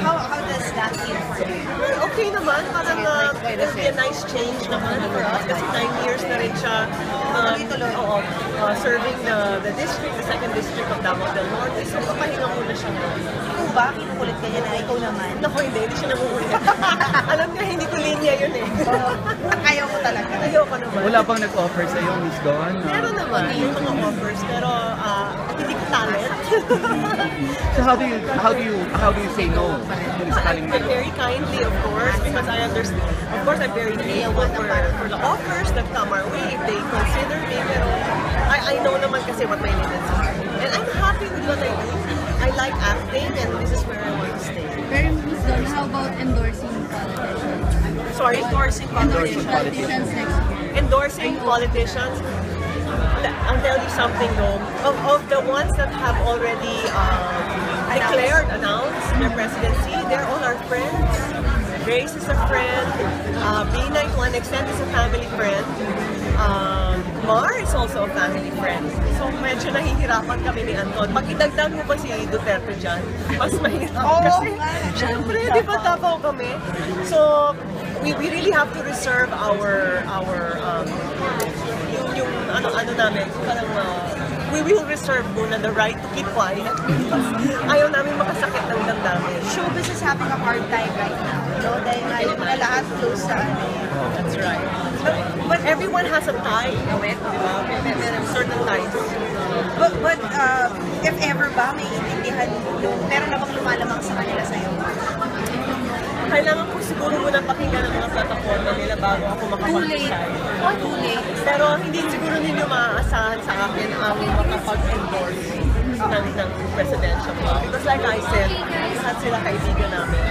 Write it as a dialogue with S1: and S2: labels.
S1: How does that feel for you?
S2: Okay naman, parang it'll be a nice change naman for us kasi 9 years na rin siya serving the district, the 2nd district of Davao del Norte. So papahinga muna siya ngayon.
S1: Ikaw ba? Kinukulit ka niya na ikaw naman?
S2: Naku, hindi siya nangungulit. Alam niya, hindi ko linya yun eh.
S1: Ayaw ko talaga.
S2: Ayaw ko naman.
S3: Wala bang nag-offer sa'yo, Miss Dawn?
S2: Meron naman, yung mga offers, pero hindi ko talent.
S3: So how do you say no?
S2: Very kindly, of course, because I understand. Of course, I'm very grateful for the offers that come our way. If they consider me, pero I know naman kasi what my limits are. And I'm happy with what I do. I like acting, and this is where I want to stay.
S4: Pero Miss Dawn, how about endorsing politicians?
S2: Sorry?
S4: Endorsing politicians next year.
S2: Endorsing politicians. I'll tell you something though. Of the ones that have already announced their presidency, they're all our friends. Grace is a friend. Bina, to an extent, is a family friend. Mar is also a family friend. So medyo nahihirapan kami ni Anton. Pag idagdag mo pa si Duterte dyan, mas mahirap kasi. Siyempre, di ba tapaw kami? So, we really have to reserve our yung ano namin, parang we will reserve muna the right to keep quiet. Ayaw namin makasakit ng damdamin.
S1: Showbiz is having a hard time right now. No? Dahil nga yung mga lahat close sa ano.
S2: That's right. But everyone has a time, di ba? There are certain times.
S1: But if ever ba may intindihan yung meron na bang lumalamang sa kanila sa'yo?
S2: Kailangan ko siguro muna pakinggan ang mga plataforma nila bago ako makapag-decide.
S1: Too late.
S2: Pero hindi siguro ninyo maaasahan sa akin ang makapag-endorse ng presidential. Because like I said, lahat sila kaibigan namin.